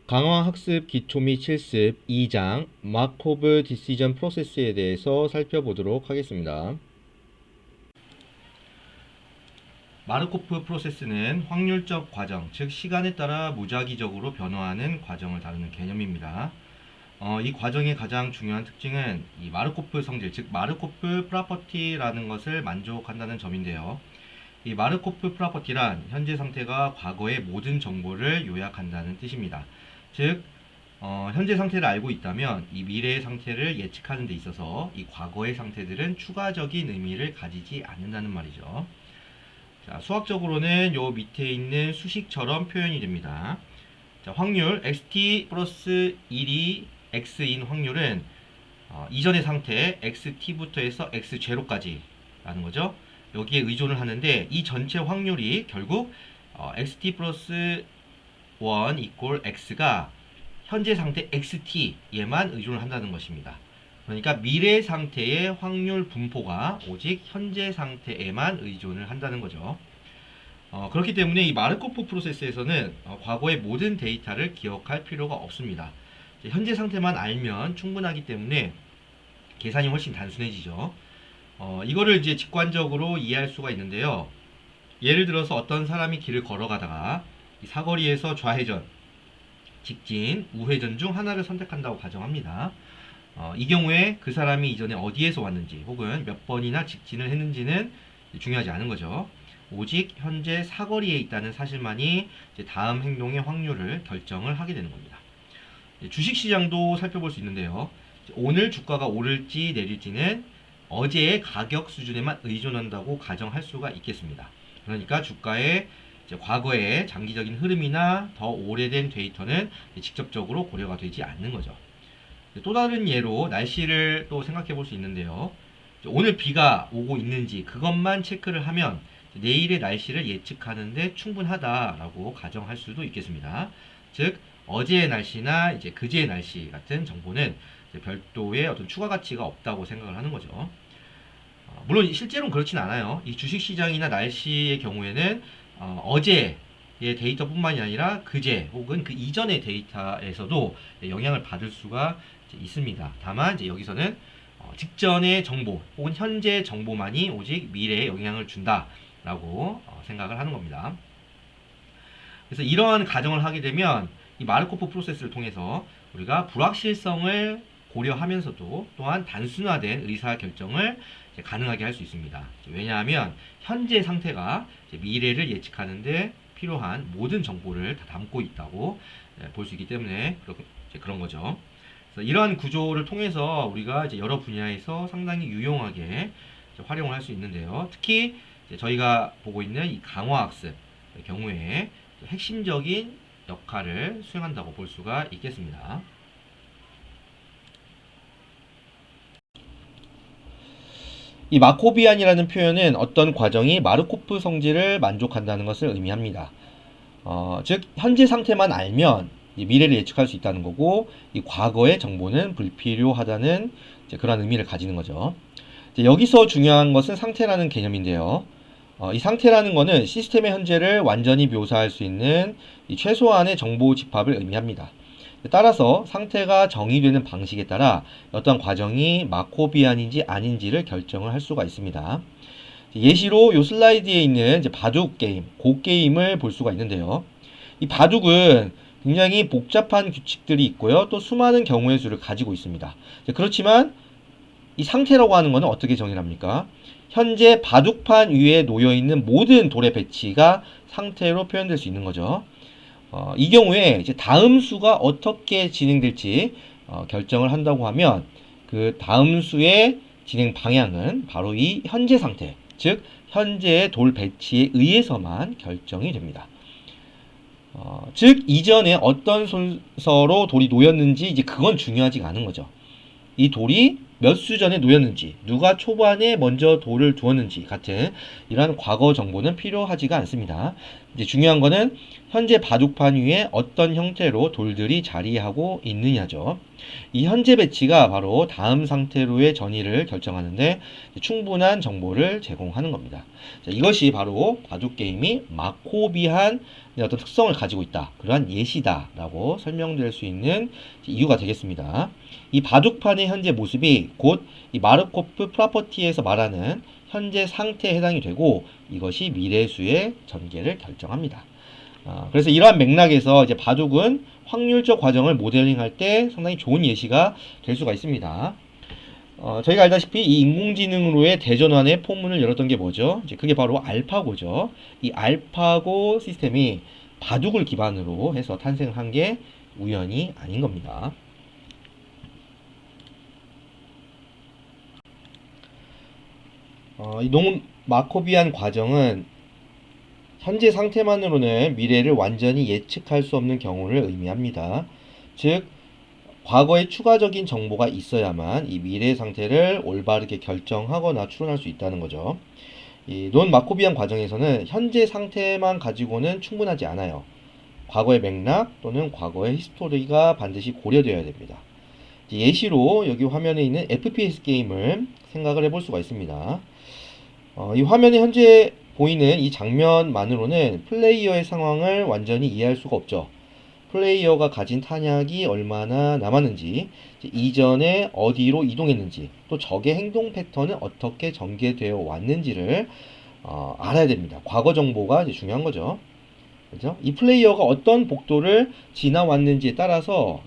강화학습 기초 및 실습 2장 마코브 디시전 프로세스에 대해서 살펴보도록 하겠습니다. 마르코프 프로세스는 확률적 과정, 즉 시간에 따라 무작위적으로 변화하는 과정을 다루는 개념입니다. 이 과정의 가장 중요한 특징은 이 마르코프 성질, 즉 마르코프 프로퍼티라는 것을 만족한다는 점인데요. 이 마르코프 프로퍼티란 현재 상태가 과거의 모든 정보를 요약한다는 뜻입니다. 즉 현재 상태를 알고 있다면 이 미래의 상태를 예측하는 데 있어서 이 과거의 상태들은 추가적인 의미를 가지지 않는다는 말이죠. 자, 수학적으로는 요 밑에 있는 수식처럼 표현이 됩니다. 자, 확률 xt 플러스 1이 x인 확률은 이전의 상태 xt부터 해서 x0까지 라는 거죠. 여기에 의존을 하는데 이 전체 확률이 결국 xt 플러스 1 이꼴 x가 현재 상태 xt에만 의존을 한다는 것입니다. 그러니까 미래 상태의 확률 분포가 오직 현재 상태에만 의존을 한다는 거죠. 그렇기 때문에 이 마르코프 프로세스에서는 과거의 모든 데이터를 기억할 필요가 없습니다. 현재 상태만 알면 충분하기 때문에 계산이 훨씬 단순해지죠. 이거를 이제 직관적으로 이해할 수가 있는데요. 예를 들어서 어떤 사람이 길을 걸어가다가 이 사거리에서 좌회전, 직진, 우회전 중 하나를 선택한다고 가정합니다. 이 경우에 그 사람이 이전에 어디에서 왔는지 혹은 몇 번이나 직진을 했는지는 중요하지 않은 거죠. 오직 현재 사거리에 있다는 사실만이 이제 다음 행동의 확률을 결정을 하게 되는 겁니다. 주식시장도 살펴볼 수 있는데요. 오늘 주가가 오를지 내릴지는 어제의 가격 수준에만 의존한다고 가정할 수가 있겠습니다. 그러니까 주가의 과거의 장기적인 흐름이나 더 오래된 데이터는 직접적으로 고려가 되지 않는 거죠. 또 다른 예로 날씨를 또 생각해 볼 수 있는데요. 오늘 비가 오고 있는지 그것만 체크를 하면 내일의 날씨를 예측하는데 충분하다라고 가정할 수도 있겠습니다. 즉 어제의 날씨나 이제 그제의 날씨 같은 정보는 별도의 어떤 추가 가치가 없다고 생각을 하는 거죠. 물론 실제로는 그렇진 않아요. 이 주식시장이나 날씨의 경우에는 어제의 데이터뿐만이 아니라 그제 혹은 그 이전의 데이터에서도 영향을 받을 수가 있습니다. 다만 이제 여기서는 직전의 정보 혹은 현재 정보만이 오직 미래에 영향을 준다라고 생각을 하는 겁니다. 그래서 이러한 가정을 하게 되면 이 마르코프 프로세스를 통해서 우리가 불확실성을 고려하면서도 또한 단순화된 의사결정을 가능하게 할 수 있습니다. 왜냐하면 현재 상태가 미래를 예측하는데 필요한 모든 정보를 다 담고 있다고 볼 수 있기 때문에 그런 거죠. 그래서 이러한 구조를 통해서 우리가 이제 여러 분야에서 상당히 유용하게 활용을 할 수 있는데요. 특히 저희가 보고 있는 이 강화학습의 경우에 핵심적인 역할을 수행한다고 볼 수가 있겠습니다. 이 마코비안이라는 표현은 어떤 과정이 마르코프 성질을 만족한다는 것을 의미합니다. 즉 현재 상태만 알면 미래를 예측할 수 있다는 거고 이 과거의 정보는 불필요하다는 그런 의미를 가지는 거죠. 여기서 중요한 것은 상태라는 개념인데요. 이 상태라는 것은 시스템의 현재를 완전히 묘사할 수 있는 이 최소한의 정보 집합을 의미합니다. 따라서 상태가 정의되는 방식에 따라 어떤 과정이 마코비안인지 아닌지를 결정을 할 수가 있습니다. 예시로 이 슬라이드에 있는 바둑 게임, 고 게임을 볼 수가 있는데요. 이 바둑은 굉장히 복잡한 규칙들이 있고요. 또 수많은 경우의 수를 가지고 있습니다. 그렇지만 이 상태라고 하는 것은 어떻게 정의를 합니까? 현재 바둑판 위에 놓여있는 모든 돌의 배치가 상태로 표현될 수 있는 거죠. 이 경우에 이제 다음 수가 어떻게 진행될지 결정을 한다고 하면 그 다음 수의 진행 방향은 바로 이 현재 상태, 즉 현재의 돌 배치에 의해서만 결정이 됩니다. 즉 이전에 어떤 순서로 돌이 놓였는지 이제 그건 중요하지가 않은 거죠. 이 돌이 몇 수 전에 놓였는지, 누가 초반에 먼저 돌을 두었는지 같은 이러한 과거 정보는 필요하지가 않습니다. 이제 중요한 거는 현재 바둑판 위에 어떤 형태로 돌들이 자리하고 있느냐죠. 이 현재 배치가 바로 다음 상태로의 전이를 결정하는데 충분한 정보를 제공하는 겁니다. 자, 이것이 바로 바둑 게임이 마코비한 어떤 특성을 가지고 있다. 그러한 예시다라고 설명될 수 있는 이유가 되겠습니다. 이 바둑판의 현재 모습이 곧 이 마르코프 프로퍼티에서 말하는 현재 상태에 해당이 되고 이것이 미래수의 전개를 결정합니다. 그래서 이러한 맥락에서 이제 바둑은 확률적 과정을 모델링할 때 상당히 좋은 예시가 될 수가 있습니다. 저희가 알다시피 이 인공지능으로의 대전환의 포문을 열었던 게 뭐죠? 이제 그게 바로 알파고죠. 이 알파고 시스템이 바둑을 기반으로 해서 탄생한 게 우연이 아닌 겁니다. 이 농 마코비안 과정은 현재 상태만으로는 미래를 완전히 예측할 수 없는 경우를 의미합니다. 즉, 과거에 추가적인 정보가 있어야만 이 미래 상태를 올바르게 결정하거나 추론할 수 있다는 거죠. 이 논 마코비안 과정에서는 현재 상태만 가지고는 충분하지 않아요. 과거의 맥락 또는 과거의 히스토리가 반드시 고려되어야 됩니다. 예시로 여기 화면에 있는 FPS 게임을 생각을 해볼 수가 있습니다. 이 화면에 현재 보이는 이 장면만으로는 플레이어의 상황을 완전히 이해할 수가 없죠. 플레이어가 가진 탄약이 얼마나 남았는지, 이전에 어디로 이동했는지, 또 적의 행동 패턴은 어떻게 전개되어 왔는지를 알아야 됩니다. 과거 정보가 이제 중요한 거죠. 그죠? 이 플레이어가 어떤 복도를 지나왔는지에 따라서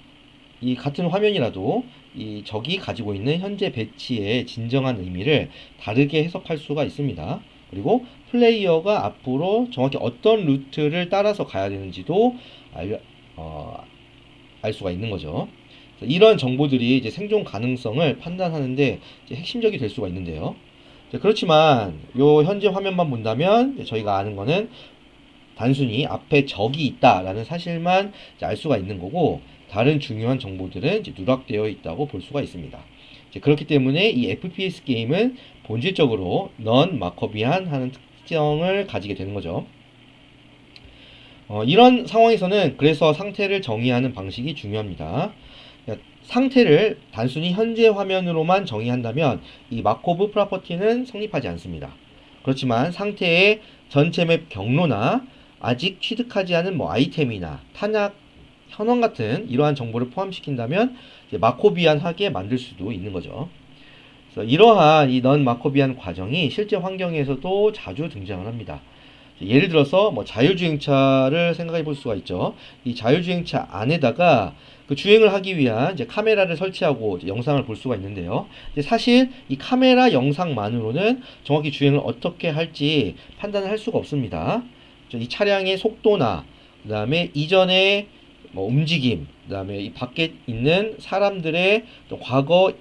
이 같은 화면이라도 이 적이 가지고 있는 현재 배치의 진정한 의미를 다르게 해석할 수가 있습니다. 그리고 플레이어가 앞으로 정확히 어떤 루트를 따라서 가야 되는지도 알 수가 있는 거죠. 이런 정보들이 이제 생존 가능성을 판단하는데 이제 핵심적이 될 수가 있는데요. 그렇지만 요 현재 화면만 본다면 저희가 아는 거는 단순히 앞에 적이 있다라는 사실만 알 수가 있는 거고, 다른 중요한 정보들은 이제 누락되어 있다고 볼 수가 있습니다. 그렇기 때문에 이 FPS 게임은 본질적으로 넌 마코비안 하는 특성을 가지게 되는 거죠. 이런 상황에서는 그래서 상태를 정의하는 방식이 중요합니다. 상태를 단순히 현재 화면으로만 정의한다면 이 마코브 프로퍼티는 성립하지 않습니다. 그렇지만 상태의 전체 맵 경로나 아직 취득하지 않은 아이템이나 탄약 현황 같은 이러한 정보를 포함시킨다면 마코비안하게 만들 수도 있는 거죠. 그래서 이러한 이 넌 마코비안 과정이 실제 환경에서도 자주 등장을 합니다. 예를 들어서 자율주행차를 생각해 볼 수가 있죠. 이 자율주행차 안에다가 그 주행을 하기 위한 이제 카메라를 설치하고 이제 영상을 볼 수가 있는데요. 사실 이 카메라 영상만으로는 정확히 주행을 어떻게 할지 판단을 할 수가 없습니다. 이 차량의 속도나 그 다음에 이전의 움직임, 그 다음에 이 밖에 있는 사람들의 과거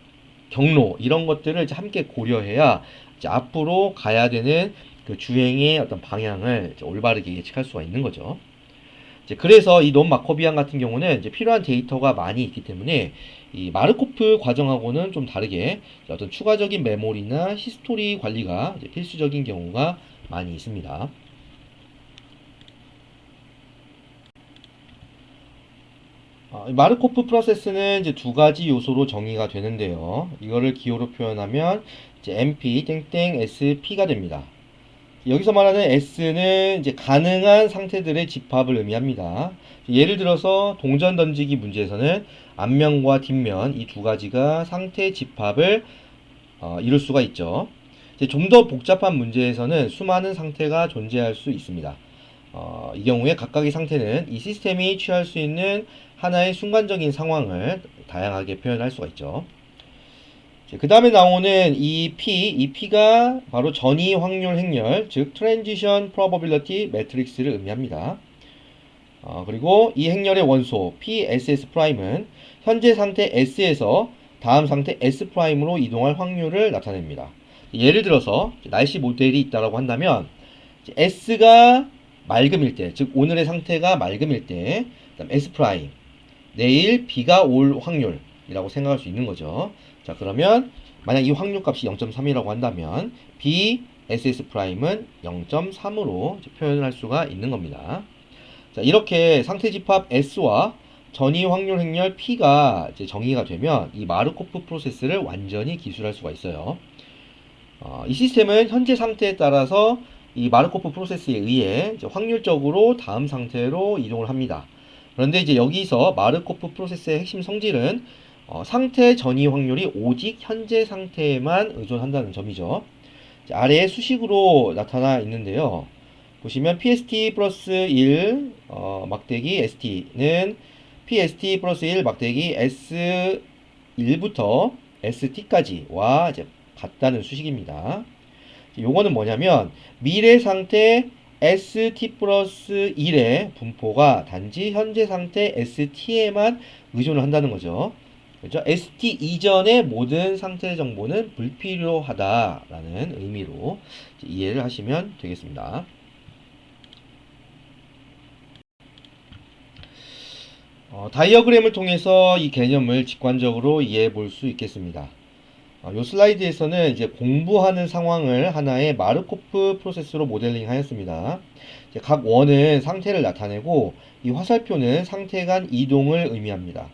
경로 이런 것들을 이제 함께 고려해야 이제 앞으로 가야 되는 그 주행의 어떤 방향을 이제 올바르게 예측할 수가 있는 거죠. 그래서 이 논 마코비안 같은 경우는 이제 필요한 데이터가 많이 있기 때문에 이 마르코프 과정하고는 좀 다르게 어떤 추가적인 메모리나 히스토리 관리가 이제 필수적인 경우가 많이 있습니다. 마르코프 프로세스는 이제 두 가지 요소로 정의가 되는데요. 이거를 기호로 표현하면 이제 MP 땡땡 SP가 됩니다. 여기서 말하는 S는 이제 가능한 상태들의 집합을 의미합니다. 예를 들어서 동전 던지기 문제에서는 앞면과 뒷면 이 두 가지가 상태 집합을 이룰 수가 있죠. 좀 더 복잡한 문제에서는 수많은 상태가 존재할 수 있습니다. 이 경우에 각각의 상태는 이 시스템이 취할 수 있는 하나의 순간적인 상황을 다양하게 표현할 수가 있죠. 그 다음에 나오는 이 P가 바로 전이 확률 행렬, 즉 Transition Probability Matrix를 의미합니다. 그리고 이 행렬의 원소 PSS'은 현재 상태 S에서 다음 상태 S'으로 이동할 확률을 나타냅니다. 예를 들어서 날씨 모델이 있다고 한다면 S가 맑음일 때, 즉 오늘의 상태가 맑음일 때, 그다음 S', 내일 비가 올 확률이라고 생각할 수 있는 거죠. 자, 그러면 만약 이 확률 값이 0.3이라고 한다면 B, SS''은 0.3으로 표현을 할 수가 있는 겁니다. 자, 이렇게 상태 집합 S와 전이 확률 행렬 P가 이제 정의가 되면 이 마르코프 프로세스를 완전히 기술할 수가 있어요. 이 시스템은 현재 상태에 따라서 이 마르코프 프로세스에 의해 이제 확률적으로 다음 상태로 이동을 합니다. 그런데 이제 여기서 마르코프 프로세스의 핵심 성질은 상태 전이 확률이 오직 현재 상태에만 의존한다는 점이죠. 아래에 수식으로 나타나 있는데요. 보시면 PST 플러스 1 막대기 ST는 PST 플러스 1 막대기 S1부터 ST까지와 이제 같다는 수식입니다. 요거는 뭐냐면 미래 상태 ST 플러스 1의 분포가 단지 현재 상태 ST에만 의존을 한다는 거죠. 그렇죠? ST 이전의 모든 상태 정보는 불필요하다라는 의미로 이해를 하시면 되겠습니다. 다이어그램을 통해서 이 개념을 직관적으로 이해해 볼 수 있겠습니다. 이 슬라이드에서는 이제 공부하는 상황을 하나의 마르코프 프로세스로 모델링 하였습니다. 각 원은 상태를 나타내고 이 화살표는 상태 간 이동을 의미합니다.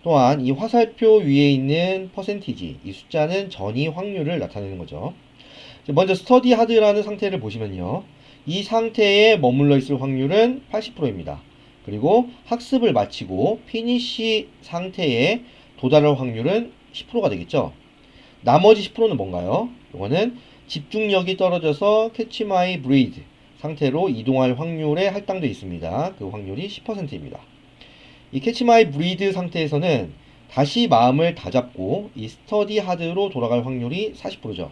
또한 이 화살표 위에 있는 퍼센티지, 이 숫자는 전이 확률을 나타내는 거죠. 먼저 스터디 하드라는 상태를 보시면요. 이 상태에 머물러 있을 확률은 80%입니다. 그리고 학습을 마치고 피니시 상태에 도달할 확률은 10%가 되겠죠. 나머지 10%는 뭔가요? 이거는 집중력이 떨어져서 캐치 마이 브리드 상태로 이동할 확률에 할당되어 있습니다. 그 확률이 10%입니다. 이 캐치 마이 브리드 상태에서는 다시 마음을 다잡고 이 스터디 하드로 돌아갈 확률이 40%죠.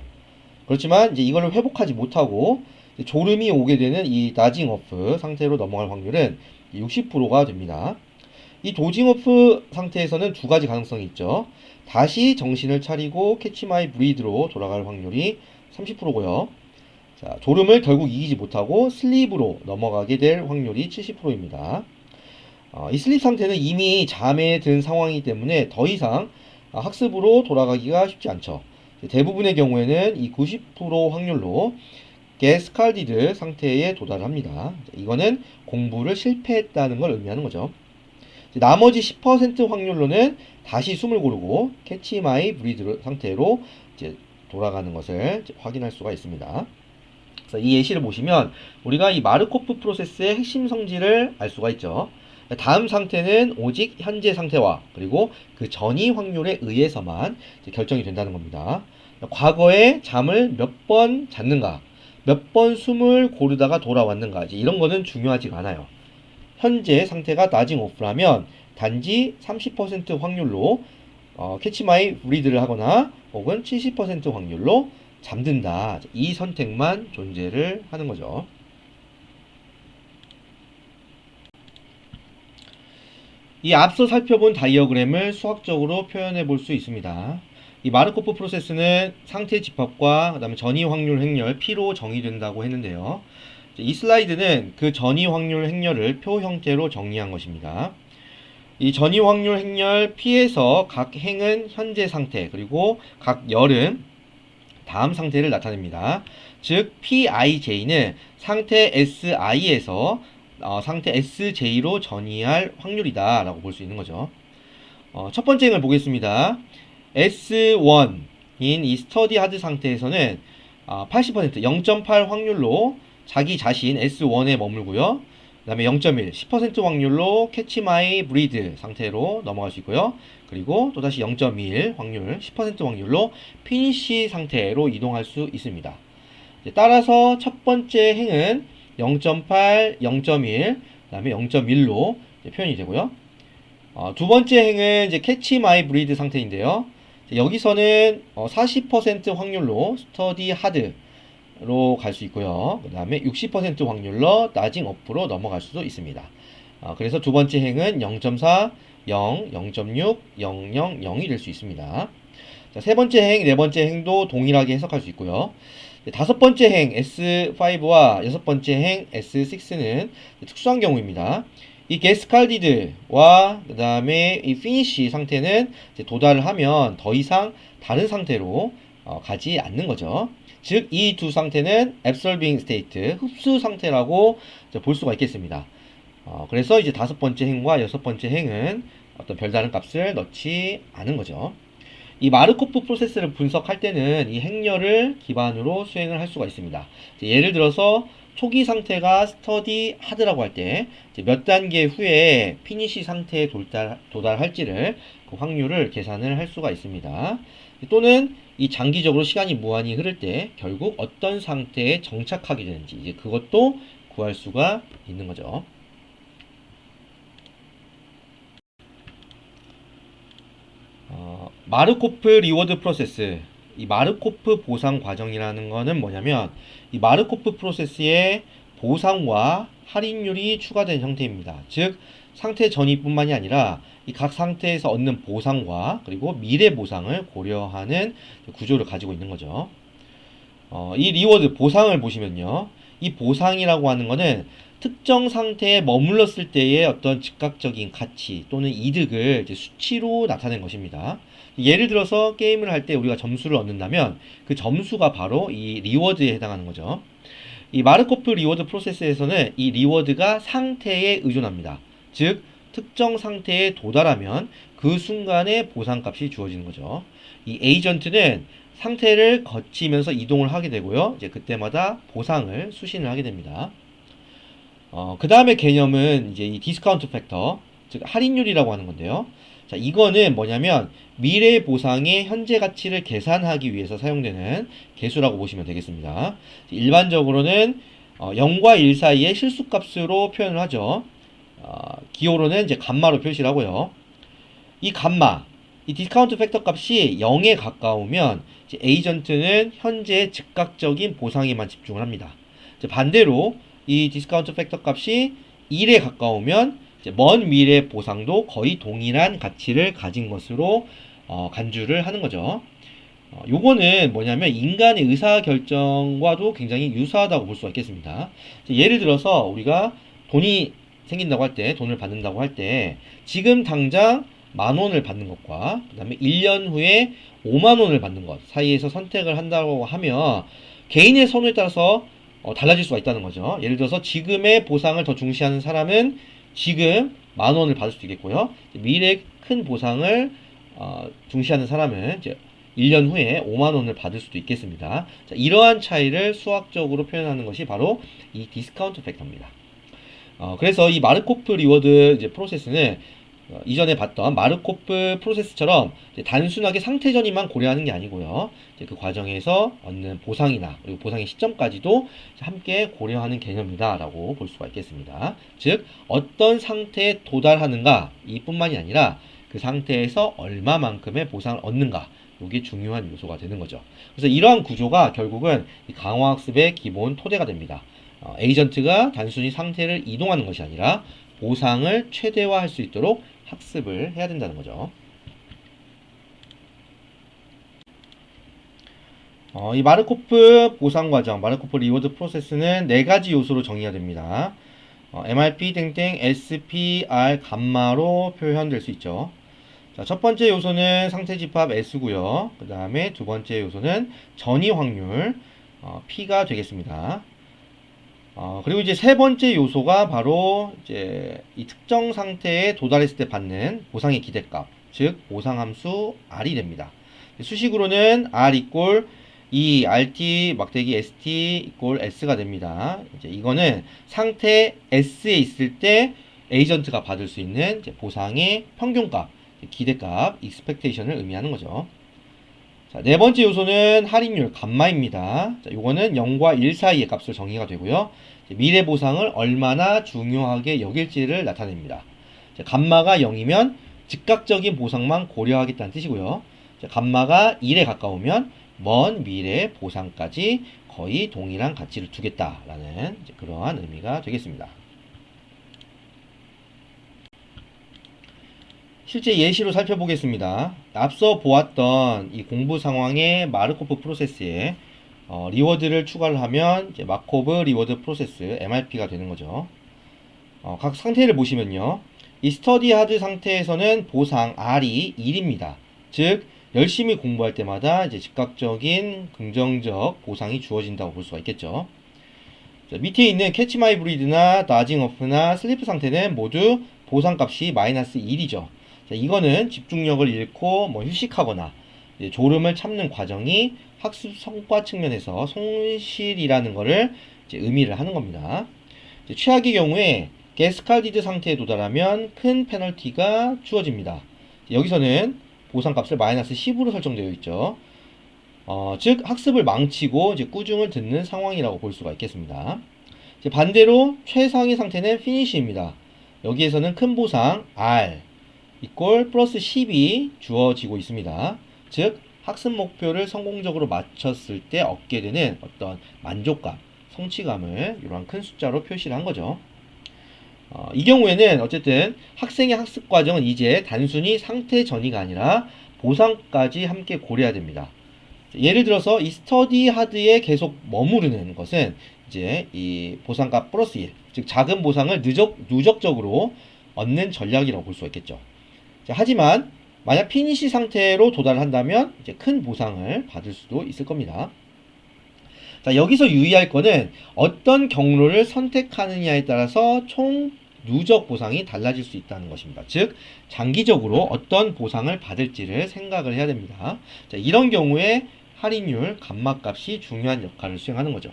그렇지만 이제 이걸 회복하지 못하고 졸음이 오게 되는 이 나징 오프 상태로 넘어갈 확률은 60%가 됩니다. 이 도징 오프 상태에서는 두 가지 가능성이 있죠. 다시 정신을 차리고 캐치 마이 브리드로 돌아갈 확률이 30%고요. 자, 졸음을 결국 이기지 못하고 슬립으로 넘어가게 될 확률이 70%입니다. 이 슬립 상태는 이미 잠에 든 상황이기 때문에 더 이상 학습으로 돌아가기가 쉽지 않죠. 대부분의 경우에는 이 90% 확률로 게스칼디드 상태에 도달합니다. 이거는 공부를 실패했다는 걸 의미하는 거죠. 나머지 10% 확률로는 다시 숨을 고르고 캐치 마이 브리드 상태로 이제 돌아가는 것을 확인할 수가 있습니다. 그래서 이 예시를 보시면 우리가 이 마르코프 프로세스의 핵심 성질을 알 수가 있죠. 다음 상태는 오직 현재 상태와 그리고 그 전이 확률에 의해서만 결정이 된다는 겁니다. 과거에 잠을 몇 번 잤는가, 몇 번 숨을 고르다가 돌아왔는가, 이런 거는 중요하지 않아요. 현재 상태가 나징 오프라면 단지 30% 확률로 캐치 마이 브리드를 하거나 혹은 70% 확률로 잠든다. 이 선택만 존재를 하는 거죠. 이 앞서 살펴본 다이어그램을 수학적으로 표현해 볼 수 있습니다. 이 마르코프 프로세스는 상태 집합과 그다음에 전이 확률 행렬 P로 정의된다고 했는데요. 이 슬라이드는 그 전이 확률 행렬을 표 형태로 정리한 것입니다. 이 전이 확률 행렬 P에서 각 행은 현재 상태 그리고 각 열은 다음 상태를 나타냅니다. 즉 PIJ는 상태 SI에서 상태 SJ로 전이할 확률이다 라고 볼 수 있는 거죠. 첫 번째 행을 보겠습니다. S1인 이 스터디 하드 상태에서는 80% 0.8 확률로 자기 자신 S1에 머물고요. 그 다음에 0.1 10% 확률로 캐치 마이 브리드 상태로 넘어갈 수 있고요. 그리고 또다시 0.1 확률 10% 확률로 피니시 상태로 이동할 수 있습니다. 따라서 첫 번째 행은 0.8, 0.1, 그 다음에 0.1로 표현이 되고요. 두 번째 행은 이제 캐치 마이 브리드 상태인데요. 여기서는 40% 확률로 스터디 하드로 갈 수 있고요. 그 다음에 60% 확률로 나징 업으로 넘어갈 수도 있습니다. 그래서 두 번째 행은 0.4, 0, 0.6, 0, 0, 0이 될 수 있습니다. 자, 세 번째 행, 네 번째 행도 동일하게 해석할 수 있고요. 다섯 번째 행 S5와 여섯 번째 행 S6는 특수한 경우입니다. 이 게스칼디드와 그 다음에 이 피니시 상태는 이제 도달을 하면 더 이상 다른 상태로 가지 않는 거죠. 즉, 이 두 상태는 absorbing state, 흡수 상태라고 볼 수가 있겠습니다. 그래서 이제 다섯 번째 행과 여섯 번째 행은 어떤 별다른 값을 넣지 않은 거죠. 이 마르코프 프로세스를 분석할 때는 이 행렬을 기반으로 수행을 할 수가 있습니다. 예를 들어서 초기 상태가 스터디 하드라고 할 때 몇 단계 후에 피니시 상태에 도달할지를 그 확률을 계산을 할 수가 있습니다. 또는 이 장기적으로 시간이 무한히 흐를 때 결국 어떤 상태에 정착하게 되는지 이제 그것도 구할 수가 있는 거죠. 마르코프 리워드 프로세스, 이 마르코프 보상 과정이라는 거는 뭐냐면 이 마르코프 프로세스에 보상과 할인율이 추가된 형태입니다. 즉 상태 전이뿐만이 아니라 이 각 상태에서 얻는 보상과 그리고 미래 보상을 고려하는 구조를 가지고 있는 거죠. 이 리워드 보상을 보시면요, 이 보상이라고 하는 거는 특정 상태에 머물렀을 때의 어떤 즉각적인 가치 또는 이득을 이제 수치로 나타낸 것입니다. 예를 들어서 게임을 할 때 우리가 점수를 얻는다면 그 점수가 바로 이 리워드에 해당하는 거죠. 이 마르코프 리워드 프로세스에서는 이 리워드가 상태에 의존합니다. 즉 특정 상태에 도달하면 그 순간에 보상값이 주어지는 거죠. 이 에이전트는 상태를 거치면서 이동을 하게 되고요. 이제 그때마다 보상을 수신을 하게 됩니다. 그 다음에 개념은 이제 이 디스카운트 팩터, 즉 할인율이라고 하는 건데요. 자, 이거는 뭐냐면 미래 보상의 현재 가치를 계산하기 위해서 사용되는 계수라고 보시면 되겠습니다. 일반적으로는 0과 1 사이의 실수값으로 표현을 하죠. 기호로는 이제 감마로 표시를 하고요. 이 감마, 이 디스카운트 팩터 값이 0에 가까우면 이제 에이전트는 현재 즉각적인 보상에만 집중을 합니다. 이제 반대로 이 디스카운트 팩터 값이 1에 가까우면 이제 먼 미래 보상도 거의 동일한 가치를 가진 것으로 간주를 하는 거죠. 요거는 뭐냐면 인간의 의사결정과도 굉장히 유사하다고 볼 수가 있겠습니다. 예를 들어서 우리가 돈이 생긴다고 할 때, 돈을 받는다고 할 때 지금 당장 10,000원을 받는 것과 그 다음에 1년 후에 50,000원을 받는 것 사이에서 선택을 한다고 하면 개인의 선호에 따라서 달라질 수가 있다는 거죠. 예를 들어서 지금의 보상을 더 중시하는 사람은 지금 10,000원을 받을 수도 있겠고요. 미래의 큰 보상을 중시하는 사람은 이제 1년 후에 50,000원을 받을 수도 있겠습니다. 자, 이러한 차이를 수학적으로 표현하는 것이 바로 이 디스카운트 팩터입니다. 그래서 이 마르코프 리워드 이제 프로세스는 이전에 봤던 마르코프 프로세스처럼 단순하게 상태 전이만 고려하는 게 아니고요. 그 과정에서 얻는 보상이나 그리고 보상의 시점까지도 함께 고려하는 개념이다라고 볼 수가 있겠습니다. 즉 어떤 상태에 도달하는가 이뿐만이 아니라 그 상태에서 얼마만큼의 보상을 얻는가 이게 중요한 요소가 되는 거죠. 그래서 이러한 구조가 결국은 이 강화학습의 기본 토대가 됩니다. 에이전트가 단순히 상태를 이동하는 것이 아니라 보상을 최대화할 수 있도록 학습을 해야 된다는 거죠. 이 마르코프 보상 과정, 마르코프 리워드 프로세스는 네 가지 요소로 정의가 됩니다. MRP 땡땡 SPR 감마로 표현될 수 있죠. 자, 첫 번째 요소는 상태 집합 S고요. 그 다음에 두 번째 요소는 전이 확률 P가 되겠습니다. 그리고 이제 세 번째 요소가 바로 이제 이 특정 상태에 도달했을 때 받는 보상의 기대값, 즉 보상함수 R이 됩니다. 수식으로는 R 이꼴 E RT 막대기 ST 이꼴 S가 됩니다. 이제 이거는 상태 S에 있을 때 에이전트가 받을 수 있는 이제 보상의 평균값, 기대값, expectation을 의미하는 거죠. 자, 네 번째 요소는 할인율 감마입니다. 자, 요거는 0과 1 사이의 값으로 정의가 되고요. 미래 보상을 얼마나 중요하게 여길지를 나타냅니다. 자, 감마가 0이면 즉각적인 보상만 고려하겠다는 뜻이고요. 자, 감마가 1에 가까우면 먼 미래 보상까지 거의 동일한 가치를 두겠다라는 그러한 의미가 되겠습니다. 실제 예시로 살펴보겠습니다. 앞서 보았던 이 공부 상황의 마르코프 프로세스에 리워드를 추가를 하면 이제 마코브 리워드 프로세스 MRP가 되는 거죠. 각 상태를 보시면요. 이 스터디 하드 상태에서는 보상 R이 1입니다. 즉 열심히 공부할 때마다 이제 즉각적인 긍정적 보상이 주어진다고 볼 수가 있겠죠. 자, 밑에 있는 캐치 마이 브리드나 나징 어프나 슬리프 상태는 모두 보상값이 마이너스 1이죠. 자, 이거는 집중력을 잃고 뭐 휴식하거나 졸음을 참는 과정이 학습 성과 측면에서 손실이라는 것을 이제 의미를 하는 겁니다. 최악의 경우에 게스칼디드 상태에 도달하면 큰 페널티가 주어집니다. 여기서는 보상값을 마이너스 10으로 설정되어 있죠. 즉 학습을 망치고 이제 꾸중을 듣는 상황이라고 볼 수가 있겠습니다. 이제 반대로 최상의 상태는 피니시입니다. 여기에서는 큰 보상 R 이꼴 플러스 10이 주어지고 있습니다. 즉 학습 목표를 성공적으로 맞췄을 때 얻게 되는 어떤 만족감, 성취감을 이러한 큰 숫자로 표시를 한 거죠. 이 경우에는 어쨌든 학생의 학습 과정은 이제 단순히 상태 전이가 아니라 보상까지 함께 고려해야 됩니다. 예를 들어서 이 스터디 하드에 계속 머무르는 것은 이제 이 보상값 플러스 1, 즉 작은 보상을 누적적으로 얻는 전략이라고 볼 수가 있겠죠. 자, 하지만 만약 피니시 상태로 도달한다면 이제 큰 보상을 받을 수도 있을 겁니다. 자, 여기서 유의할 거는 어떤 경로를 선택하느냐에 따라서 총 누적 보상이 달라질 수 있다는 것입니다. 즉 장기적으로 어떤 보상을 받을지를 생각을 해야 됩니다. 자, 이런 경우에 할인율, 감마값이 중요한 역할을 수행하는 거죠.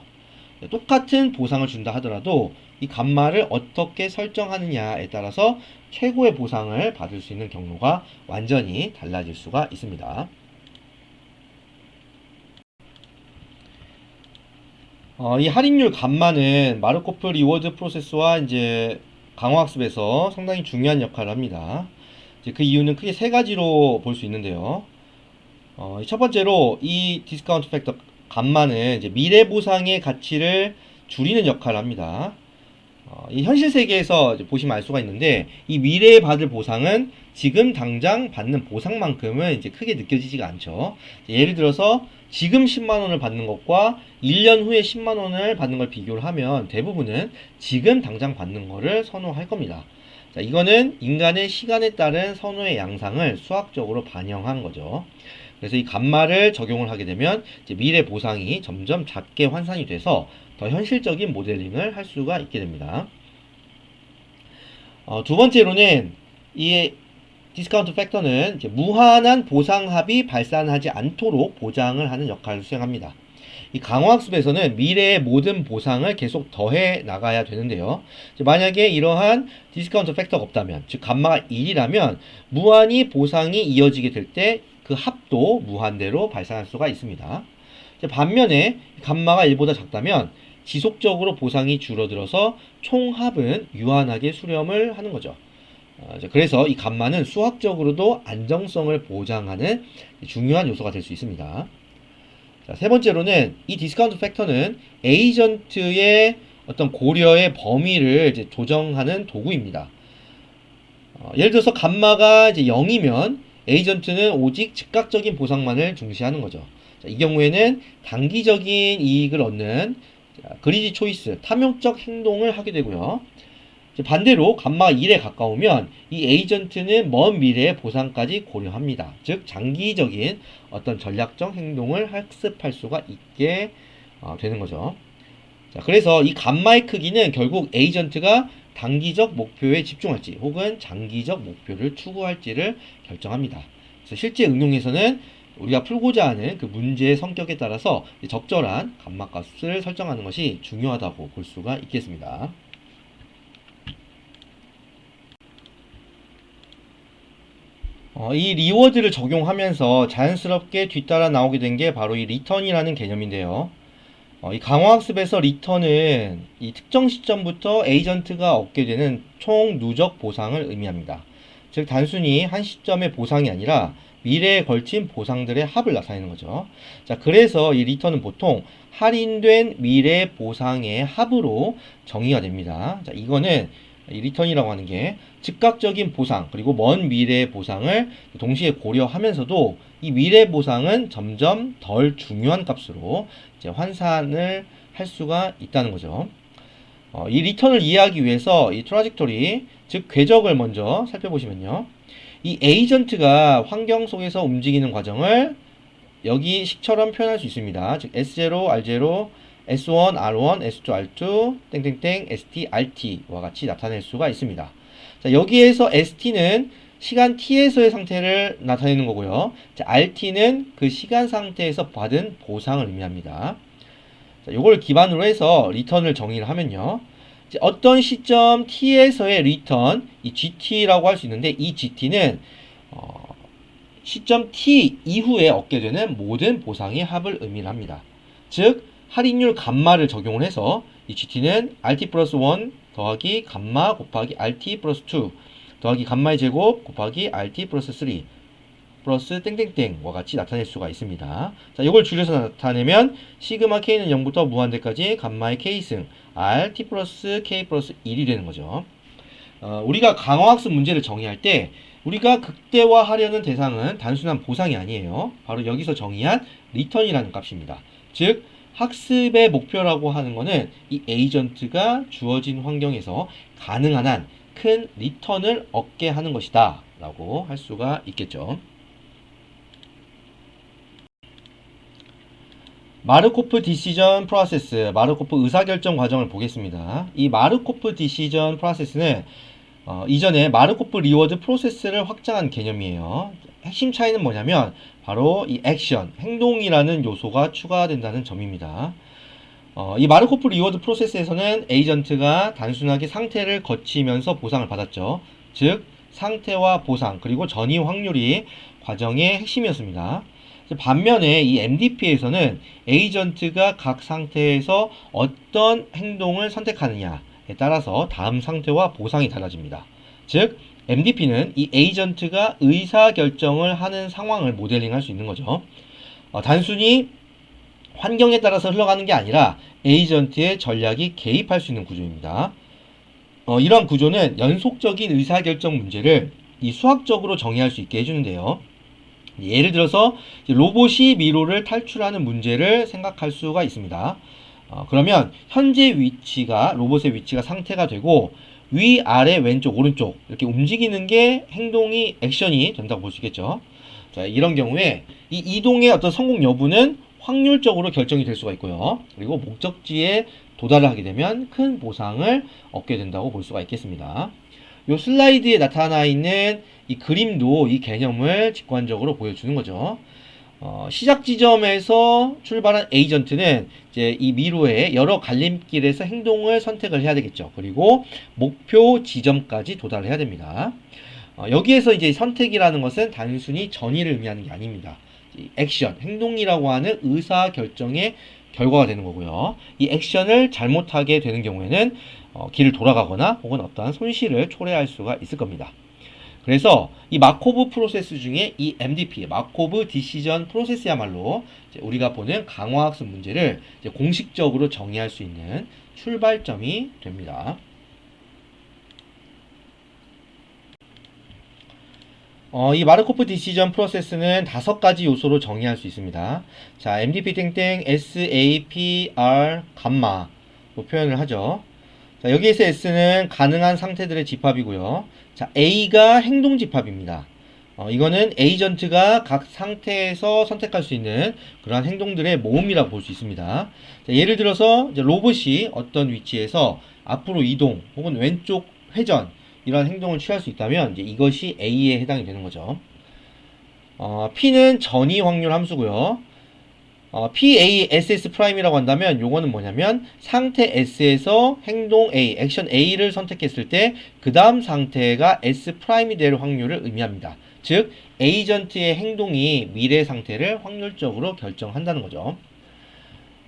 똑같은 보상을 준다 하더라도 이 감마를 어떻게 설정하느냐에 따라서 최고의 보상을 받을 수 있는 경로가 완전히 달라질 수가 있습니다. 이 할인율 감마는 마르코프 리워드 프로세스와 이제 강화학습에서 상당히 중요한 역할을 합니다. 이제 그 이유는 크게 세 가지로 볼 수 있는데요. 첫 번째로 이 디스카운트 팩터 감마는 이제 미래 보상의 가치를 줄이는 역할을 합니다. 이 현실 세계에서 보시면 알 수가 있는데 이 미래에 받을 보상은 지금 당장 받는 보상만큼은 이제 크게 느껴지지가 않죠. 예를 들어서 지금 10만 원을 받는 것과 1년 후에 10만 원을 받는 걸 비교를 하면 대부분은 지금 당장 받는 거를 선호할 겁니다. 자, 이거는 인간의 시간에 따른 선호의 양상을 수학적으로 반영한 거죠. 그래서 이 감마를 적용을 하게 되면 이제 미래 보상이 점점 작게 환산이 돼서 더 현실적인 모델링을 할 수가 있게 됩니다. 두 번째로는 이 디스카운트 팩터는 이제 무한한 보상합이 발산하지 않도록 보장을 하는 역할을 수행합니다. 이 강화학습에서는 미래의 모든 보상을 계속 더해 나가야 되는데요. 만약에 이러한 디스카운트 팩터가 없다면, 즉 감마가 1이라면 무한히 보상이 이어지게 될 때 그 합도 무한대로 발산할 수가 있습니다. 반면에 감마가 1보다 작다면 지속적으로 보상이 줄어들어서 총합은 유한하게 수렴을 하는 거죠. 그래서 이 감마는 수학적으로도 안정성을 보장하는 중요한 요소가 될 수 있습니다. 자, 세 번째로는 이 디스카운트 팩터는 에이전트의 어떤 고려의 범위를 이제 조정하는 도구입니다. 예를 들어서 감마가 이제 0이면 에이전트는 오직 즉각적인 보상만을 중시하는 거죠. 자, 이 경우에는 단기적인 이익을 얻는 그리디 초이스, 탐욕적 행동을 하게 되고요. 반대로 감마가 1에 가까우면 이 에이전트는 먼 미래의 보상까지 고려합니다. 즉 장기적인 어떤 전략적 행동을 학습할 수가 있게 되는 거죠. 자, 그래서 이 감마의 크기는 결국 에이전트가 단기적 목표에 집중할지 혹은 장기적 목표를 추구할지를 결정합니다. 그래서 실제 응용에서는 우리가 풀고자 하는 그 문제의 성격에 따라서 적절한 감마값을 설정하는 것이 중요하다고 볼 수가 있겠습니다. 이 리워드를 적용하면서 자연스럽게 뒤따라 나오게 된 게 바로 이 리턴이라는 개념인데요. 이 강화학습에서 리턴은 이 특정 시점부터 에이전트가 얻게 되는 총 누적 보상을 의미합니다. 즉 단순히 한 시점의 보상이 아니라 미래에 걸친 보상들의 합을 나타내는 거죠. 자, 그래서 이 리턴은 보통 할인된 미래 보상의 합으로 정의가 됩니다. 자, 이거는 이 리턴이라고 하는 게 즉각적인 보상 그리고 먼 미래의 보상을 동시에 고려하면서도 이 미래 보상은 점점 덜 중요한 값으로 이제 환산을 할 수가 있다는 거죠. 이 리턴을 이해하기 위해서 이 트라젝토리, 즉 궤적을 먼저 살펴보시면요. 이 에이전트가 환경 속에서 움직이는 과정을 여기 식처럼 표현할 수 있습니다. 즉 S0, R0, S1, R1, S2, R2, 땡땡땡, ST, RT와 같이 나타낼 수가 있습니다. 자, 여기에서 ST는 시간 t에서의 상태를 나타내는 거고요. 자, RT는 그 시간 상태에서 받은 보상을 의미합니다. 자, 이걸 기반으로 해서 리턴을 정의를 하면요. 이제 어떤 시점 t에서의 리턴, 이 GT라고 할 수 있는데 이 GT는 시점 t 이후에 얻게 되는 모든 보상의 합을 의미합니다. 즉 할인율 감마를 적용을 해서 이 GT는 RT 플러스 1 더하기 감마 곱하기 RT 플러스 2 더하기 감마의 제곱 곱하기 RT 플러스 3 플러스 땡땡땡과 같이 나타낼 수가 있습니다. 자, 이걸 줄여서 나타내면 시그마 K는 0부터 무한대까지 감마의 K승 RT 플러스 K 플러스 1이 되는 거죠. 우리가 강화학습 문제를 정의할 때 우리가 극대화하려는 대상은 단순한 보상이 아니에요. 바로 여기서 정의한 리턴이라는 값입니다. 즉 학습의 목표라고 하는 것은 이 에이전트가 주어진 환경에서 가능한 한 큰 리턴을 얻게 하는 것이다 라고 할 수가 있겠죠. 마르코프 디시전 프로세스, 마르코프 의사결정 과정을 보겠습니다. 이 마르코프 디시전 프로세스는 이전에 마르코프 리워드 프로세스를 확장한 개념이에요. 핵심 차이는 뭐냐면 바로 이 액션, 행동이라는 요소가 추가된다는 점입니다. 이 마르코프 리워드 프로세스에서는 에이전트가 단순하게 상태를 거치면서 보상을 받았죠. 즉 상태와 보상 그리고 전이 확률이 과정의 핵심이었습니다. 반면에 이 MDP에서는 에이전트가 각 상태에서 어떤 행동을 선택하느냐에 따라서 다음 상태와 보상이 달라집니다. 즉 MDP는 이 에이전트가 의사결정을 하는 상황을 모델링할 수 있는 거죠. 단순히 환경에 따라서 흘러가는 게 아니라 에이전트의 전략이 개입할 수 있는 구조입니다. 이러한 구조는 연속적인 의사결정 문제를 이 수학적으로 정의할 수 있게 해주는데요. 예를 들어서 로봇이 미로를 탈출하는 문제를 생각할 수가 있습니다. 그러면 현재 위치가 로봇의 위치가 상태가 되고 위, 아래, 왼쪽, 오른쪽 이렇게 움직이는 게 행동이 액션이 된다고 볼 수 있겠죠. 자, 이런 경우에 이 이동의 어떤 성공 여부는 확률적으로 결정이 될 수가 있고요. 그리고 목적지에 도달을 하게 되면 큰 보상을 얻게 된다고 볼 수가 있겠습니다. 이 슬라이드에 나타나 있는 이 그림도 이 개념을 직관적으로 보여주는 거죠. 시작 지점에서 출발한 에이전트는 이제 이 미로의 여러 갈림길에서 행동을 선택을 해야 되겠죠. 그리고 목표 지점까지 도달을 해야 됩니다. 여기에서 이제 선택이라는 것은 단순히 전의를 의미하는 게 아닙니다. 액션, 행동이라고 하는 의사 결정의 결과가 되는 거고요. 이 액션을 잘못하게 되는 경우에는 길을 돌아가거나 혹은 어떠한 손실을 초래할 수가 있을 겁니다. 그래서 이 마코브 프로세스 중에 이 MDP, 마코브 디시전 프로세스야말로 우리가 보는 강화학습 문제를 공식적으로 정의할 수 있는 출발점이 됩니다. 이 마르코프 디시전 프로세스는 5가지 요소로 정의할 수 있습니다. 자, MDP 땡땡 SAPR 감마 표현을 하죠. 자, 여기에서 S는 가능한 상태들의 집합이고요. 자, A가 행동 집합입니다. 이거는 에이전트가 각 상태에서 선택할 수 있는 그러한 행동들의 모음이라고 볼 수 있습니다. 자, 예를 들어서 이제 로봇이 어떤 위치에서 앞으로 이동 혹은 왼쪽 회전 이런 행동을 취할 수 있다면 이제 이것이 A에 해당이 되는 거죠. P는 전이 확률 함수고요. PASS 프라임이라고 한다면 요거는 뭐냐면 상태 S에서 행동 A, 액션 A를 선택했을 때 그 다음 상태가 S 프라임이 될 확률을 의미합니다. 즉 에이전트의 행동이 미래 상태를 확률적으로 결정한다는 거죠.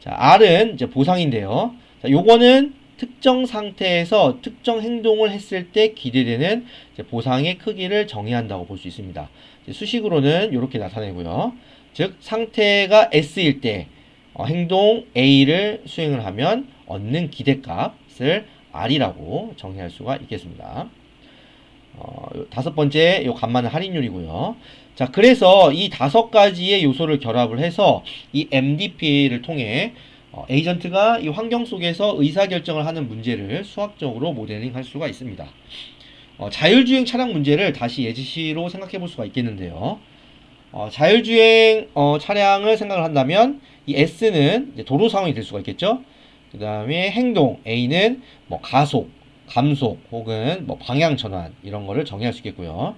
자, R은 이제 보상인데요. 자, 요거는 특정 상태에서 특정 행동을 했을 때 기대되는 보상의 크기를 정의한다고 볼 수 있습니다. 수식으로는 이렇게 나타내고요. 즉 상태가 S일 때 행동 A를 수행을 하면 얻는 기대값을 R이라고 정의할 수가 있겠습니다. 5번째 요 감마는 할인율이고요. 자, 그래서 이 5가지의 요소를 결합을 해서 이 MDP를 통해 에이전트가 이 환경 속에서 의사결정을 하는 문제를 수학적으로 모델링 할 수가 있습니다. 자율주행 차량 문제를 다시 예시로 생각해 볼 수가 있겠는데요. 자율주행 차량을 생각을 한다면 이 S는 이제 도로 상황이 될 수가 있겠죠. 그 다음에 행동 A는 뭐 가속, 감속 혹은 뭐 방향 전환 이런 거를 정의할 수 있겠고요.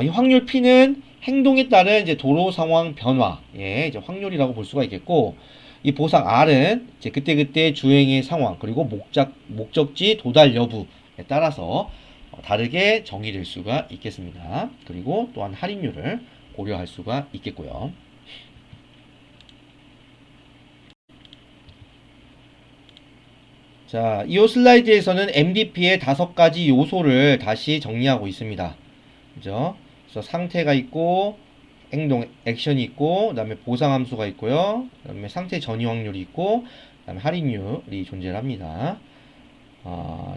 이 확률 P는 행동에 따른 이제 도로 상황 변화의 이제 확률이라고 볼 수가 있겠고, 이 보상 R은 이제 그때그때 주행의 상황 그리고 목적지 도달 여부에 따라서 다르게 정의될 수가 있겠습니다. 그리고 또한 할인율을 고려할 수가 있겠고요. 자, 이 슬라이드에서는 MDP의 5가지 요소를 다시 정리하고 있습니다. 그죠? 그래서 상태가 있고, 행동, 액션이 있고, 그 다음에 보상함수가 있고요. 그 다음에 상태 전이 확률이 있고, 그 다음에 할인율이 존재합니다.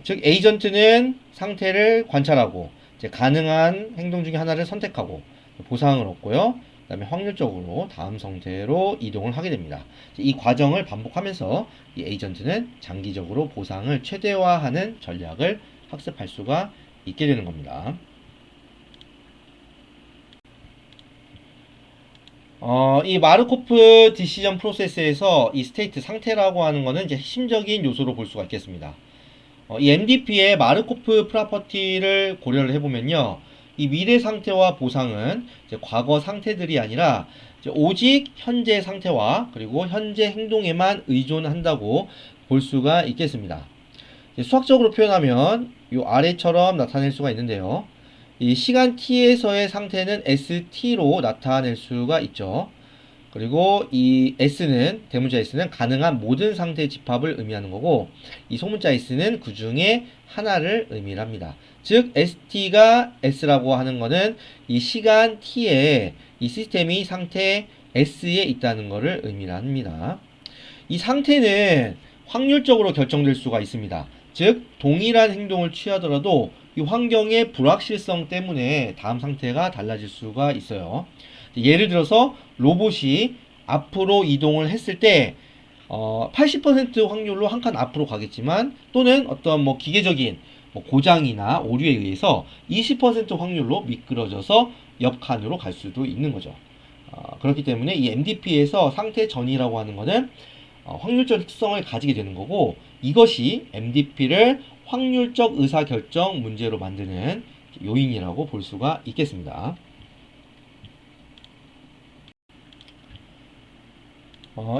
즉, 에이전트는 상태를 관찰하고, 이제 가능한 행동 중에 하나를 선택하고, 보상을 얻고요. 그 다음에 확률적으로 다음 상태로 이동을 하게 됩니다. 이 과정을 반복하면서 이 에이전트는 장기적으로 보상을 최대화하는 전략을 학습할 수가 있게 되는 겁니다. 이 마르코프 디시전 프로세스에서 이 스테이트 상태라고 하는 거는 이제 핵심적인 요소로 볼 수가 있겠습니다. 이 MDP의 마르코프 프로퍼티를 고려를 해보면요. 이 미래 상태와 보상은 이제 과거 상태들이 아니라 이제 오직 현재 상태와 그리고 현재 행동에만 의존한다고 볼 수가 있겠습니다. 수학적으로 표현하면 이 아래처럼 나타낼 수가 있는데요. 이 시간 t에서의 상태는 st로 나타낼 수가 있죠. 그리고 이 s는 대문자 s는 가능한 모든 상태의 집합을 의미하는 거고, 이 소문자 s는 그 중에 하나를 의미를 합니다. 즉 st가 s라고 하는 거는 이 시간 t에 이 시스템이 상태 s에 있다는 것을 의미를 합니다. 이 상태는 확률적으로 결정될 수가 있습니다. 즉 동일한 행동을 취하더라도 이 환경의 불확실성 때문에 다음 상태가 달라질 수가 있어요. 예를 들어서 로봇이 앞으로 이동을 했을 때 80% 확률로 한 칸 앞으로 가겠지만, 또는 어떤 뭐 기계적인 고장이나 오류에 의해서 20% 확률로 미끄러져서 옆 칸으로 갈 수도 있는 거죠. 그렇기 때문에 이 MDP에서 상태 전이라고 하는 것은 확률적 특성을 가지게 되는 거고, 이것이 MDP를 확률적 의사결정 문제로 만드는 요인이라고 볼 수가 있겠습니다.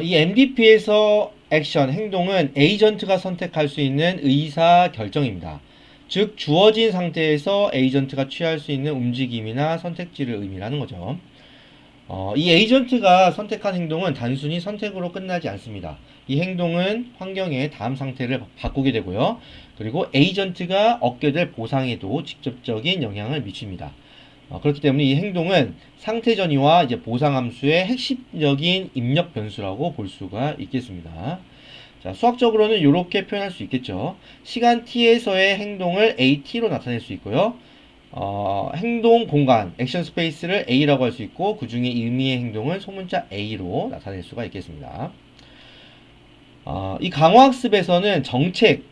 이 MDP에서 액션, 행동은 에이전트가 선택할 수 있는 의사결정입니다. 즉 주어진 상태에서 에이전트가 취할 수 있는 움직임이나 선택지를 의미하는 거죠. 이 에이전트가 선택한 행동은 단순히 선택으로 끝나지 않습니다. 이 행동은 환경의 다음 상태를 바꾸게 되고요. 그리고 에이전트가 얻게 될 보상에도 직접적인 영향을 미칩니다. 그렇기 때문에 이 행동은 상태 전이와 이제 보상 함수의 핵심적인 입력 변수라고 볼 수가 있겠습니다. 자, 수학적으로는 이렇게 표현할 수 있겠죠. 시간 t에서의 행동을 at로 나타낼 수 있고요. 행동 공간, 액션 스페이스를 A라고 할 수 있고, 그 중에 의미의 행동을 소문자 A로 나타낼 수가 있겠습니다. 이 강화학습에서는 정책,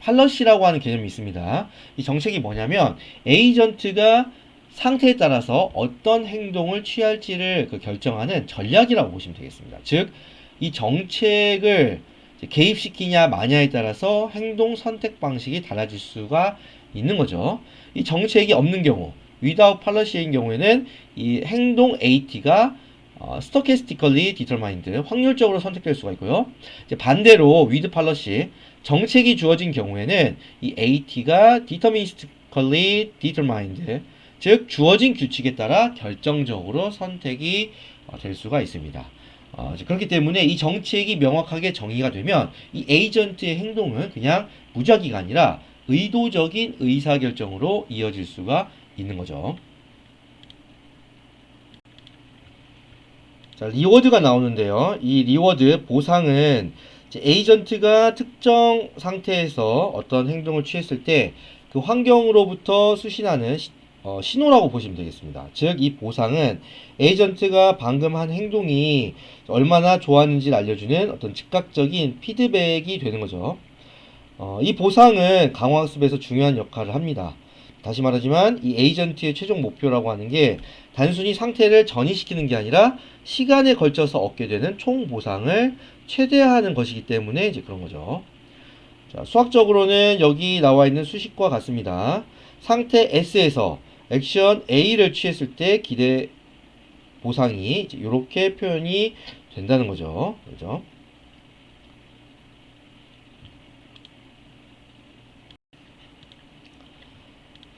팔러시라고 하는 개념이 있습니다. 이 정책이 뭐냐면, 에이전트가 상태에 따라서 어떤 행동을 취할지를 결정하는 전략이라고 보시면 되겠습니다. 즉, 이 정책을 개입시키냐 마냐에 따라서 행동 선택 방식이 달라질 수가 있는 거죠. 이 정책이 없는 경우, without policy인 경우에는 이 행동 AT가 stochastically determined, 확률적으로 선택될 수가 있고요. 이제 반대로 with policy, 정책이 주어진 경우에는 이 AT가 deterministically determined, 즉 주어진 규칙에 따라 결정적으로 선택이 될 수가 있습니다. 그렇기 때문에 이 정책이 명확하게 정의가 되면 이 에이전트의 행동은 그냥 무작위가 아니라 의도적인 의사결정으로 이어질 수가 있는 거죠. 자, 리워드가 나오는데요. 이 리워드 보상은 이제 에이전트가 특정 상태에서 어떤 행동을 취했을 때 그 환경으로부터 수신하는 신호라고 보시면 되겠습니다. 즉, 이 보상은 에이전트가 방금 한 행동이 얼마나 좋았는지를 알려주는 어떤 즉각적인 피드백이 되는 거죠. 이 보상은 강화학습에서 중요한 역할을 합니다. 다시 말하지만 이 에이전트의 최종 목표라고 하는 게 단순히 상태를 전이시키는 게 아니라 시간에 걸쳐서 얻게 되는 총 보상을 최대화하는 것이기 때문에 이제 그런 거죠. 자, 수학적으로는 여기 나와 있는 수식과 같습니다. 상태 S에서 액션 A를 취했을 때 기대 보상이 이렇게 표현이 된다는 거죠. 그죠?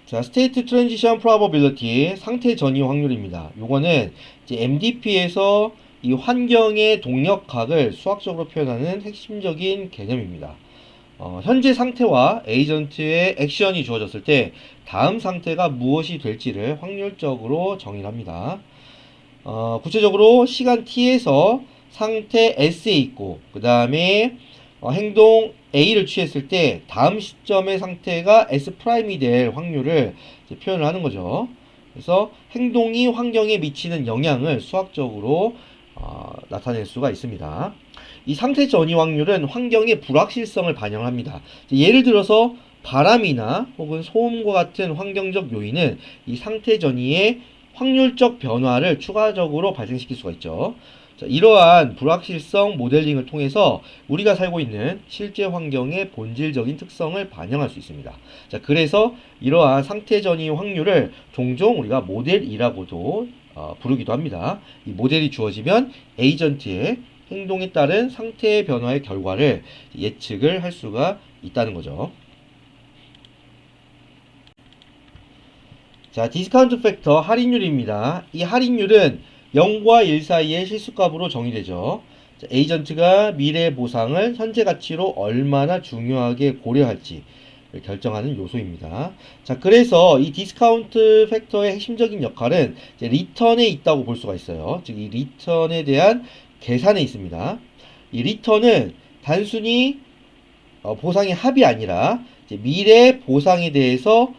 자, State Transition Probability, 상태 전이 확률입니다. 요거는 이제 MDP에서 이 환경의 동력학을 수학적으로 표현하는 핵심적인 개념입니다. 현재 상태와 에이전트의 액션이 주어졌을 때 다음 상태가 무엇이 될지를 확률적으로 정의합니다. 구체적으로 시간 t에서 상태 s에 있고 그 다음에 행동 a를 취했을 때 다음 시점의 상태가 s''이 될 확률을 표현을 하는 거죠. 그래서 행동이 환경에 미치는 영향을 수학적으로 나타낼 수가 있습니다. 이 상태 전이 확률은 환경의 불확실성을 반영합니다. 예를 들어서 바람이나 혹은 소음과 같은 환경적 요인은 이 상태 전이의 확률적 변화를 추가적으로 발생시킬 수가 있죠. 자, 이러한 불확실성 모델링을 통해서 우리가 살고 있는 실제 환경의 본질적인 특성을 반영할 수 있습니다. 자, 그래서 이러한 상태 전이 확률을 종종 우리가 모델이라고도 부르기도 합니다. 이 모델이 주어지면 에이전트의 행동에 따른 상태의 변화의 결과를 예측을 할 수가 있다는 거죠. 자, 디스카운트 팩터 할인율입니다. 이 할인율은 0과 1 사이의 실수값으로 정의되죠. 자, 에이전트가 미래 보상을 현재 가치로 얼마나 중요하게 고려할지 결정하는 요소입니다. 자, 그래서 이 디스카운트 팩터의 핵심적인 역할은 이제 리턴에 있다고 볼 수가 있어요. 즉, 이 리턴에 대한 계산에 있습니다. 이 리턴은 단순히 보상의 합이 아니라 이제 미래 보상에 대해서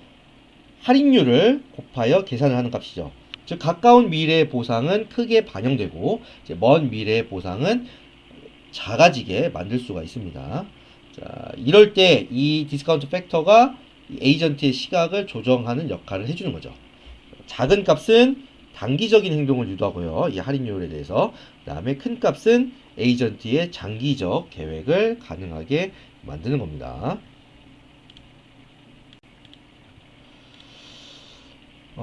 할인율을 곱하여 계산을 하는 값이죠. 즉, 가까운 미래의 보상은 크게 반영되고 이제 먼 미래의 보상은 작아지게 만들 수가 있습니다. 자, 이럴 때 이 디스카운트 팩터가 에이전트의 시각을 조정하는 역할을 해주는 거죠. 작은 값은 단기적인 행동을 유도하고요. 이 할인율에 대해서. 그 다음에 큰 값은 에이전트의 장기적 계획을 가능하게 만드는 겁니다.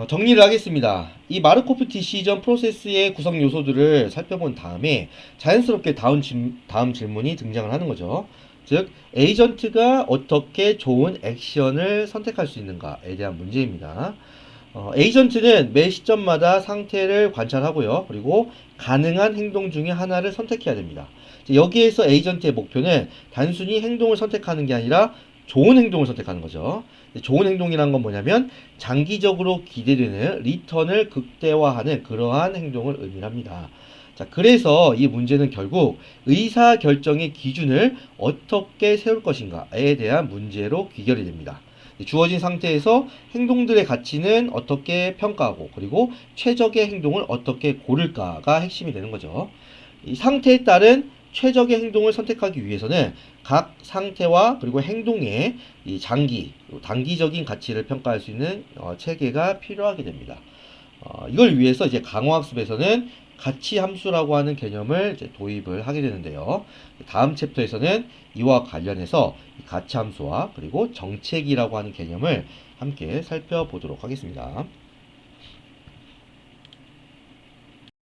정리를 하겠습니다. 이 마르코프 디시전 프로세스의 구성 요소들을 살펴본 다음에 자연스럽게 다음 질문이 등장을 하는 거죠. 즉, 에이전트가 어떻게 좋은 액션을 선택할 수 있는가에 대한 문제입니다. 에이전트는 매 시점마다 상태를 관찰하고요. 그리고 가능한 행동 중에 하나를 선택해야 됩니다. 여기에서 에이전트의 목표는 단순히 행동을 선택하는 게 아니라 좋은 행동을 선택하는 거죠. 좋은 행동이란 건 뭐냐면 장기적으로 기대되는 리턴을 극대화하는 그러한 행동을 의미합니다. 자, 그래서 이 문제는 결국 의사결정의 기준을 어떻게 세울 것인가에 대한 문제로 귀결이 됩니다. 주어진 상태에서 행동들의 가치는 어떻게 평가하고 그리고 최적의 행동을 어떻게 고를까가 핵심이 되는 거죠. 이 상태에 따른 최적의 행동을 선택하기 위해서는 각 상태와 그리고 행동의 이 단기적인 가치를 평가할 수 있는 체계가 필요하게 됩니다. 이걸 위해서 이제 강화학습에서는 가치 함수라고 하는 개념을 이제 도입을 하게 되는데요. 다음 챕터에서는 이와 관련해서 가치 함수와 그리고 정책이라고 하는 개념을 함께 살펴보도록 하겠습니다.